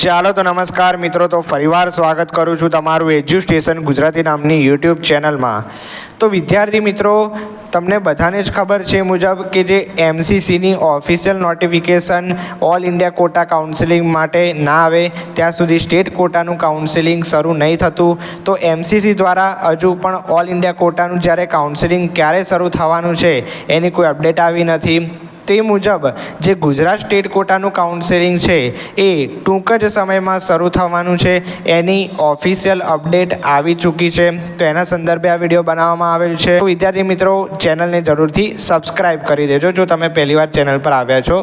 ચાલો તો નમસ્કાર મિત્રો, તો ફરીવાર સ્વાગત કરું છું તમારું એજ્યુ સ્ટેશન ગુજરાતી નામની યુટ્યુબ ચેનલમાં। તો વિદ્યાર્થી મિત્રો, તમને બધાને જ ખબર છે મુજબ કે જે એમસીસીની official notification all India quota counselling માટે ના આવે ત્યાં સુધી સ્ટેટ કોટાનું કાઉન્સેલિંગ શરૂ નહીં થતું। તો એમસીસી દ્વારા હજુ પણ ઓલ ઇન્ડિયા કોટાનું જ્યારે કાઉન્સેલિંગ ક્યારે શરૂ થવાનું છે એની કોઈ અપડેટ આવી નથી। તે મુજબ જે ગુજરાત સ્ટેટ કોટાનું કાઉન્સેલિંગ છે એ ટૂંક જ સમયમાં શરૂ થવાનું છે, એની ઓફિશિયલ અપડેટ આવી ચૂકી છે। તો એના સંદર્ભે આ વિડીયો બનાવવામાં આવેલ છે। તો વિદ્યાર્થી મિત્રો, ચેનલને જરૂરથી સબસ્ક્રાઈબ કરી દેજો જો તમે પહેલીવાર ચેનલ પર આવ્યા છો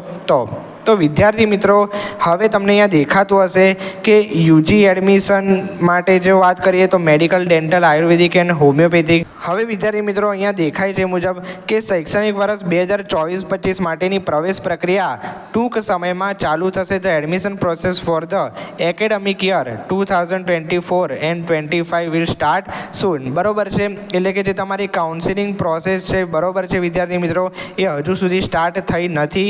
તો વિદ્યાર્થી મિત્રો, હવે તમને અહીંયા દેખાતું હશે કે યુજી એડમિશન માટે જો વાત કરીએ તો medical, dental, Ayurvedic and homeopathic. હવે વિદ્યાર્થી મિત્રો, અહીંયા દેખાય છે મુજબ કે શૈક્ષણિક વર્ષ 2024-25 માટેની પ્રવેશ પ્રક્રિયા ટૂંક સમયમાં ચાલુ થશે। તો admission process for the academic year 2024 and 25 will start soon, બરોબર છે। એટલે કે જે તમારી કાઉન્સેલિંગ પ્રોસેસ છે, બરોબર છે વિદ્યાર્થી મિત્રો, એ હજુ સુધી સ્ટાર્ટ થઈ નથી,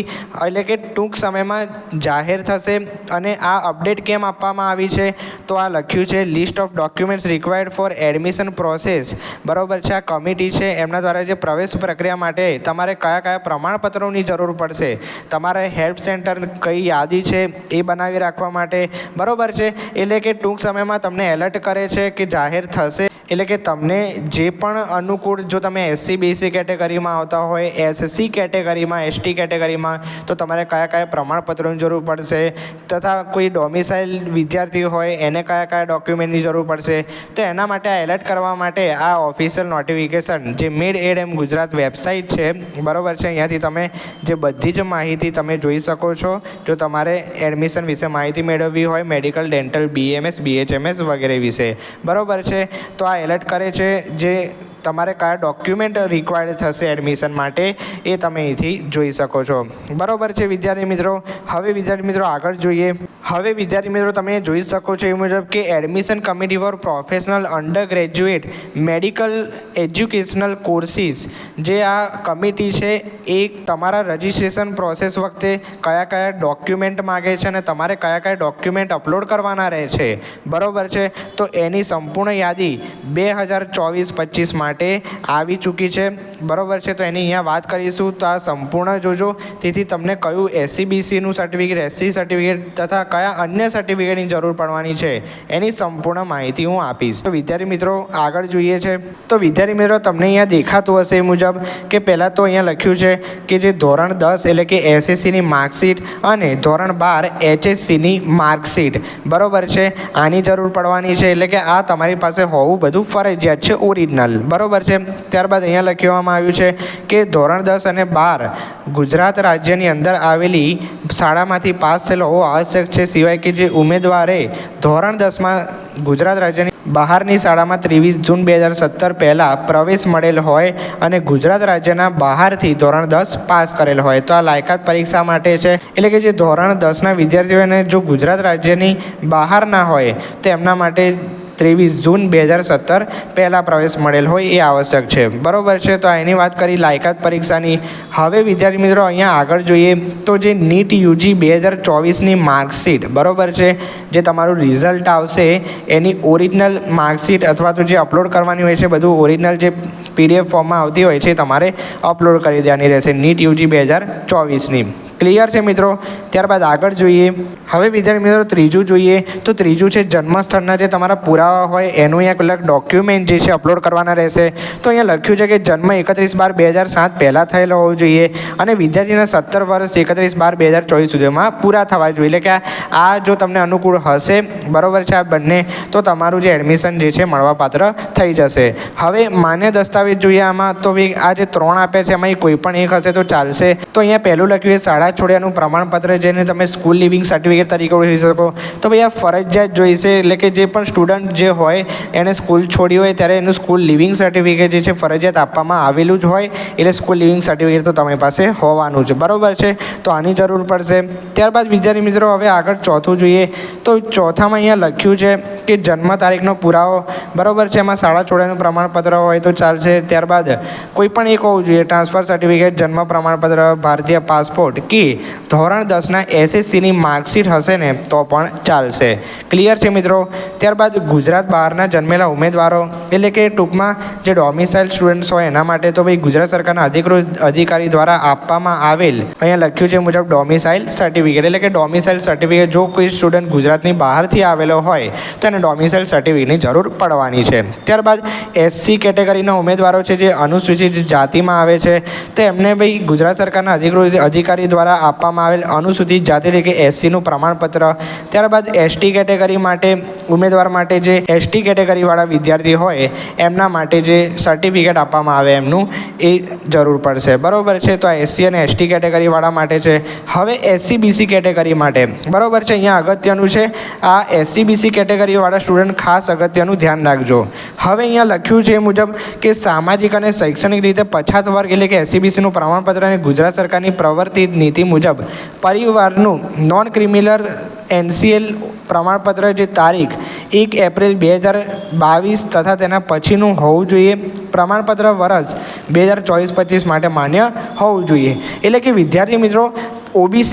એટલે કે ટૂંક સમયમાં જાહેર થશે। અને આ અપડેટ કેમ આપવામાં આવી છે તો આ લખ્યું છે list of documents required four admission process, બરોબર છે। આ કમિટી છે એમના દ્વારા જે પ્રવેશ પ્રક્રિયા માટે તમારે કયા કયા પ્રમાણપત્રોની જરૂર પડશે, તમારે હેલ્પ સેન્ટર કઈ યાદી છે એ બનાવી રાખવા માટે, બરોબર છે। એટલે કે ટૂંક સમયમાં તમને એલર્ટ કરે છે કે જાહેર થશે, એટલે કે તમને જે પણ અનુકૂળ, જો તમે એસસી બીસી કેટેગરીમાં આવતા હોય, એસસી કેટેગરીમાં, એસટી કેટેગરીમાં, તો તમારે કયા કયા પ્રમાણપત્રોની જરૂર પડશે, તથા કોઈ ડોમિસાઇલ વિદ્યાર્થી હોય એને કયા કયા ડોક્યુમેન્ટની જરૂર પડશે, તો એના માટે આ એલર્ટ કરવા માટે આ ઓફિશિયલ નોટિફિકેશન જે મેડ એમ ગુજરાત વેબસાઇટ છે, બરોબર છે, અહીંયાથી તમે જે બધી જ માહિતી તમે જોઈ શકો છો જો તમારે એડમિશન વિશે માહિતી મેળવવી હોય, મેડિકલ, ડેન્ટલ, બીએમએસ, બીએચએમએસ વગેરે વિશે, બરોબર છે। તો આ એલર્ટ કરે છે જે તમારે કયા ડોક્યુમેન્ટ રિક્વાયર્ડ થશે એડમિશન માટે એ તમે અહીંથી જોઈ શકો છો, બરોબર છે વિદ્યાર્થી મિત્રો। હવે વિદ્યાર્થી મિત્રો આગળ જોઈએ। હવે વિદ્યાર્થી મિત્રો, તમે જોઈ શકો છો એ મુજબ કે admission committee four professional under graduate medical educational courses, જે આ કમિટી છે એ તમારા રજિસ્ટ્રેશન પ્રોસેસ વખતે કયા કયા ડોક્યુમેન્ટ માગે છે અને તમારે કયા કયા ડોક્યુમેન્ટ અપલોડ કરવાના રહે છે, બરોબર છે। તો એની સંપૂર્ણ યાદી 2024-25 માટે આવી ચૂકી છે, બરોબર છે। તો એની અહીંયા વાત કરીશું તો આ સંપૂર્ણ જોજો, તેથી તમને કયું એસસીબીસીનું સર્ટિફિકેટ, એસસી સર્ટિફિકેટ તથા કયા અન્ય સર્ટિફિકેટની જરૂર પડવાની છે એની સંપૂર્ણ માહિતી હું આપીશ। તો વિદ્યાર્થી મિત્રો આગળ જોઈએ છે। તો વિદ્યાર્થી મિત્રો, તમને અહીંયા દેખાતું હશે એ મુજબ કે પહેલાં તો અહીંયા લખ્યું છે કે જે ધોરણ 10 એટલે કે એસએસસીની માર્કશીટ અને ધોરણ 12 એચએસસીની માર્કશીટ, બરોબર છે, આની જરૂર પડવાની છે, એટલે કે આ તમારી પાસે હોવું બધું ફરજિયાત છે, ઓરિજિનલ, બરોબર છે। ત્યારબાદ અહીંયા લખવામાં આવ્યું છે કે ધોરણ 10 અને 12 ગુજરાત રાજ્યની અંદર આવેલી શાળામાંથી પાસ થયેલો હોવો આવશ્યક છે, સિવાય કે જે ઉમેદવારે ધોરણ 10માં ગુજરાત રાજ્યની બહારની શાળામાં 23 જૂન 2017 પહેલાં પ્રવેશ મળેલ હોય અને ગુજરાત રાજ્યના બહારથી ધોરણ 10 પાસ કરેલ હોય, તો આ લાયકાત પરીક્ષા માટે છે। એટલે કે જે ધોરણ 10ના વિદ્યાર્થીઓને જો ગુજરાત રાજ્યની બહાર ના હોય તો એમના માટે 23 જૂન 2017 પહેલાં પ્રવેશ મળેલ હોય એ આવશ્યક છે, બરોબર છે। તો એની વાત કરી લાયકાત પરીક્ષાની। હવે વિદ્યાર્થી મિત્રો અહીંયા આગળ જોઈએ તો જે નીટ યુજી 2024ની માર્કશીટ, બરોબર છે, જે તમારું રિઝલ્ટ આવશે એની ઓરિજિનલ માર્કશીટ અથવા તો જે અપલોડ કરવાની હોય છે બધું ઓરિજિનલ જે પીડીએફ ફોર્મમાં આવતી હોય છે તમારે અપલોડ કરી દેવાની રહેશે નીટ યુજી 2024ની, ક્લિયર છે મિત્રો। ત્યારબાદ આગળ જોઈએ। હવે વિદ્યાર્થી મિત્રો ત્રીજું જોઈએ તો ત્રીજું છે જન્મસ્થળના જે તમારા પુરાવા હોય એનું અહીંયા કેટલાક ડોક્યુમેન્ટ જે છે અપલોડ કરવાના રહેશે। તો અહીંયા લખ્યું છે કે જન્મ 31/12/2007 પહેલાં થયેલો હોવો જોઈએ અને વિદ્યાર્થીના 17 વર્ષ 31/12/2024 સુધીમાં પૂરા થવા જોઈએ, એટલે કે આ જો તમને અનુકૂળ હશે, બરોબર છે, આ બંને, તો તમારું જે એડમિશન જે છે મળવાપાત્ર થઈ જશે। હવે માન્ય દસ્તાવેજ જોઈએ આમાં, તો આ જે 3 આપ્યા છે એમાં કોઈ પણ એક હશે તો ચાલશે। તો અહીંયા પહેલું લખ્યું છે શાળા છોડ્યાનું પ્રમાણપત્ર, જેને તમે સ્કૂલ લિવિંગ સર્ટિફિકેટ તરીકે ઓળખી શકો। તો ભાઈ આ ફરજિયાત જોઈશે, એટલે કે જે પણ સ્ટુડન્ટ જે હોય એને સ્કૂલ છોડી હોય ત્યારે એનું સ્કૂલ લિવિંગ સર્ટિફિકેટ જે છે ફરજિયાત આપવામાં આવેલું જ હોય, એટલે સ્કૂલ લિવિંગ સર્ટિફિકેટ તો તમારી પાસે હોવાનું છે, બરોબર છે। તો આની જરૂર પડશે। ત્યારબાદ વિદ્યાર્થી મિત્રો હવે આગળ ચોથું જોઈએ તો ચોથામાં અહીંયા લખ્યું છે કે જન્મ તારીખનો પુરાવો, બરાબર છે, એમાં શાળા છોડ્યાનું પ્રમાણપત્ર હોય તો ચાલશે. ત્યારબાદ કોઈ પણ એક હોવું જોઈએ, ટ્રાન્સફર સર્ટિફિકેટ, જન્મ પ્રમાણપત્ર, ભારતીય પાસપોર્ટ કે ધોરણ 10ના SSCની માર્કશીટ હશે ને તો પણ ચાલશે. ક્લિયર છે મિત્રો. ત્યારબાદ ગુજરાત બહારના જન્મેલા ઉમેદવારો એટલે કે ટૂંકમાં જે ડોમિસાઇલ સ્ટુડન્ટ્સ હોય એના માટે તો ભાઈ ગુજરાત સરકારના અધિકૃત અધિકારી દ્વારા આપવામાં આવેલ અહીંયા લખ્યું છે મુજબ ડોમિસાઇલ સર્ટિફિકેટ, એટલે કે ડોમિસાઇલ સર્ટિફિકેટ જો કોઈ સ્ટુડન્ટ ગુજરાતની બહારથી આવેલો હોય તો એને ડોમિસાઇલ સર્ટિફિકેટની જરૂર પડવાની છે. ત્યારબાદ SC કેટેગરીના ઉમેદવારો છે જે અનુસૂચિત જાતિમાં આવે છે તો એમને ભાઈ ગુજરાત સરકારના અધિકૃત અધિકારી દ્વારા આપવામાં આવેલ અનુસૂચિત જાતિ એટલે કે SCનું પ્રમાણપત્ર. ત્યારબાદ ST કેટેગરી માટે ઉમેદવાર માટે જે ST કેટેગરીવાળા વિદ્યાર્થી હોય એમના માટે જે સર્ટિફિકેટ આપવામાં આવે એમનું એ જરૂર પડશે, બરાબર છે. તો આ SC અને ST કેટેગરીવાળા માટે છે. હવે SC BC કેટેગરી માટે, બરાબર છે, અહીંયા અગત્યનું છે આ SC BC કેટેગરીવાળા સ્ટુડન્ટ ખાસ અગત્યનું ધ્યાન રાખજો. હવે અહીંયા લખ્યું છે એ મુજબ કે સામાજિક અને શૈક્ષણિક રીતે પછાત વર્ગ એટલે કે SC BCનું પ્રમાણપત્ર અને ગુજરાત સરકારની પ્રવર્તિત નીતિ મુજબ પરિવારનું નોન ક્રિમિનલ NCL પ્રમાણપત્ર જે તારીખ 1 એપ્રિલ 2022 તથા તેના પછીનું હોવું જોઈએ. પ્રમાણપત્ર વર્ષ 2024-25 માટે માન્ય હોવું જોઈએ. એટલે કે વિદ્યાર્થી મિત્રો OBC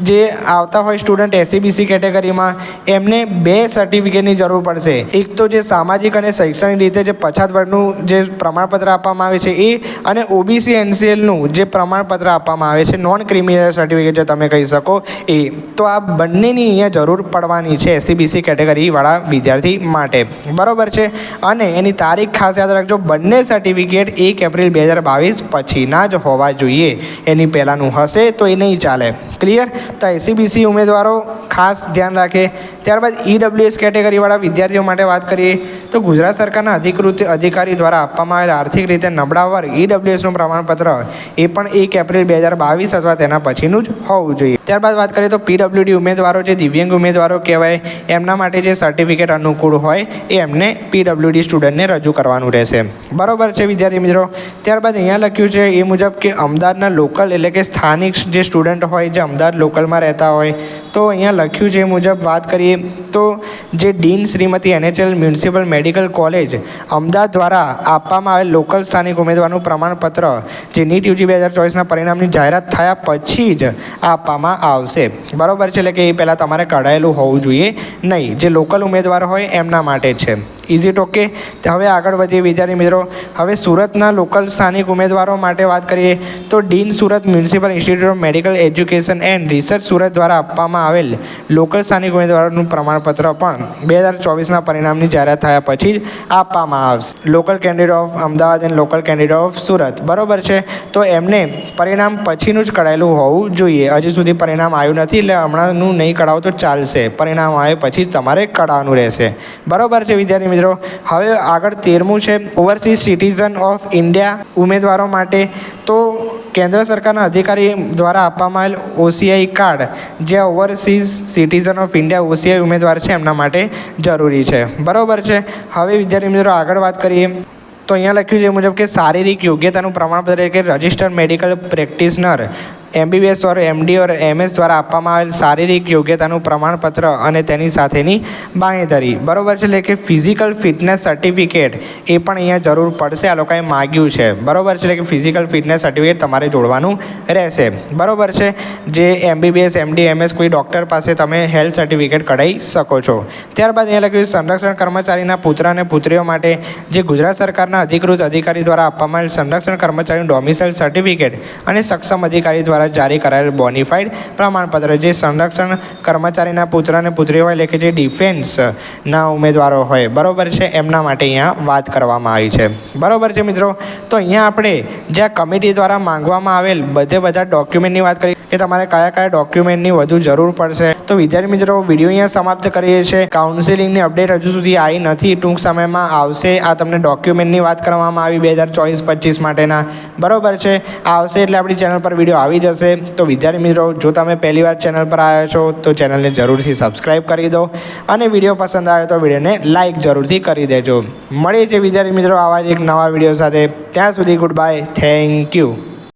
જે આવતા હોય સ્ટુડન્ટ SC BC કેટેગરીમાં એમને 2 સર્ટિફિકેટની જરૂર પડશે. એક તો જે સામાજિક અને શૈક્ષણિક રીતે જે પછાત વર્ગનું જે પ્રમાણપત્ર આપવામાં આવે છે એ, અને OBC NCLનું જે પ્રમાણપત્ર આપવામાં આવે છે નોન ક્રિમિનલ સર્ટિફિકેટ જે તમે કહી શકો એ. તો આ બંનેની અહીંયા જરૂર પડવાની છે SC BC કેટેગરીવાળા વિદ્યાર્થી માટે, બરાબર છે. અને એની તારીખ ખાસ યાદ રાખજો, બંને સર્ટિફિકેટ 1 એપ્રિલ 2022 પછીના જ હોવા જોઈએ. એની પહેલાંનું હશે તો એ નહીં ચાલે. ક્લિયર. તો SC BC ઉમેદવારો ખાસ ધ્યાન રાખે. ત્યારબાદ EWS કેટેગરીવાળા વિદ્યાર્થીઓ માટે વાત કરીએ તો ગુજરાત સરકારના અધિકૃત અધિકારી દ્વારા આપવામાં આવેલ આર્થિક રીતે નબળા વર્ગ EWSનું પ્રમાણપત્ર એ પણ 1 એપ્રિલ 2022 અથવા તેના પછીનું જ હોવું જોઈએ. ત્યારબાદ વાત કરીએ તો PWD ઉમેદવારો જે દિવ્યાંગ ઉમેદવારો કહેવાય એમના માટે જે સર્ટિફિકેટ અનુકૂળ હોય એ એમને PWD સ્ટુડન્ટને રજૂ કરવાનું રહેશે, બરાબર છે વિદ્યાર્થી મિત્રો. ત્યારબાદ અહીંયા લખ્યું છે એ મુજબ કે અમદાવાદના લોકલ એટલે કે સ્થાનિક જે સ્ટુડન્ટ હોય જે અમદાવાદ લોકલમાં રહેતા હોય તો અહીંયા લખ્યું છે એ મુજબ વાત કરીએ તો જે dean Shrimati NHL municipal medical college Ahmedabad દ્વારા આપવામાં આવેલ લોકલ સ્થાનિક ઉમેદવારનું પ્રમાણપત્ર જે NEET UG 2024ના પરિણામની જાહેરાત થયા પછી જ આપવામાં આવશે, બરાબર છે. એટલે કે એ પહેલાં તમારે કઢાયેલું હોવું જોઈએ નહીં. જે લોકલ ઉમેદવાર હોય એમના માટે છે. Is it okay? હવે આગળ વધીએ વિદ્યાર્થી મિત્રો. હવે સુરતના લોકલ સ્થાનિક ઉમેદવારો માટે વાત કરીએ તો dean Surat municipal institute of medical education and research Surat દ્વારા આપવામાં આવેલ લોકલ સ્થાનિક ઉમેદવારોનું પ્રમાણપત્ર પણ 2024ના પરિણામની જાહેરાત થયા પછી જ આપવામાં આવશે. Local candidate of Ahmedabad and local candidate of Surat, બરાબર છે. તો એમને પરિણામ પછીનું જ કઢાયેલું હોવું જોઈએ. હજી સુધી પરિણામ આવ્યું નથી એટલે હમણાંનું નહીં કઢાવો તો ચાલશે. પરિણામ આવે પછી જ તમારે કઢાવવાનું રહેશે, બરાબર છે વિદ્યાર્થી મિત્રો. હવે આગળ 13મું છે ઓવરસીઝ સિટીઝન ઓફ ઇન્ડિયા ઉમેદવારો માટે. તો કેન્દ્ર સરકારના અધિકારી દ્વારા આપવામાં આવેલ OCI કાર્ડ જે overseas citizen of India OCI ઉમેદવાર છે એમના માટે જરૂરી છે, બરાબર છે. હવે વિદ્યાર્થી મિત્રો આગળ વાત કરીએ તો અહીંયા લખ્યું છે મુજબ કે શારીરિક યોગ્યતાનું પ્રમાણપત્ર કે રજિસ્ટર્ડ મેડિકલ પ્રેક્ટિશનર MBBS ઓર MD ઓર MS દ્વારા આપવામાં આવેલ શારીરિક યોગ્યતાનું પ્રમાણપત્ર અને તેની સાથેની બાંહેધરી, બરાબર છે. એટલે કે ફિઝિકલ ફિટનેસ સર્ટિફિકેટ એ પણ અહીંયા જરૂર પડશે. આ લોકોએ માગ્યું છે, બરાબર છે. એટલે કે ફિઝિકલ ફિટનેસ સર્ટિફિકેટ તમારે જોડવાનું રહેશે, બરાબર છે. જે MBBS MD MS કોઈ ડૉક્ટર પાસે તમે હેલ્થ સર્ટિફિકેટ કઢાવી શકો છો. ત્યારબાદ અહીંયા લખ્યું સંરક્ષણ કર્મચારીના પુત્ર અને પુત્રીઓ માટે જે ગુજરાત સરકારના અધિકૃત અધિકારી દ્વારા આપવામાં આવેલ સંરક્ષણ કર્મચારીનું ડોમિસાઇલ સર્ટિફિકેટ અને સક્ષમ અધિકારી દ્વારા જારી કરાયેલ બોનિફાઈડ પ્રમાણપત્ર જે સંરક્ષણ કર્મચારીના પુત્ર અને પુત્રી હોય એટલે કે જે ડિફેન્સના ઉમેદવારો હોય, બરાબર છે, એમના માટે અહીંયા વાત કરવામાં આવી છે, બરાબર છે મિત્રો. તો અહીંયા આપણે જ્યાં કમિટી દ્વારા માંગવામાં આવેલ બધા ડોક્યુમેન્ટની વાત કરી કે તમારે કયા કયા ડોક્યુમેન્ટની વધુ જરૂર પડશે. તો વિદ્યાર્થી મિત્રો વિડીયો અહીંયા સમાપ્ત કરીએ છીએ. કાઉન્સિલિંગની અપડેટ હજુ સુધી આવી નથી, ટૂંક સમયમાં આવશે. આ તમને ડોક્યુમેન્ટની વાત કરવામાં આવી 2024-25 માટેના, બરાબર છે. આવશે એટલે આપણી ચેનલ પર વિડીયો આવી જશે. તો વિદ્યાર્થી મિત્રો જો તમે પહેલીવાર ચેનલ પર આવ્યા છો તો ચેનલને જરૂરથી સબસ્ક્રાઈબ કરી દો અને વિડીયો પસંદ આવે તો વિડીયોને લાઇક જરૂરથી કરી દેજો. મળીએ છીએ વિદ્યાર્થી મિત્રો આવા જ એક નવા વિડીયો સાથે. ત્યાં સુધી ગુડ બાય, થેન્ક યુ.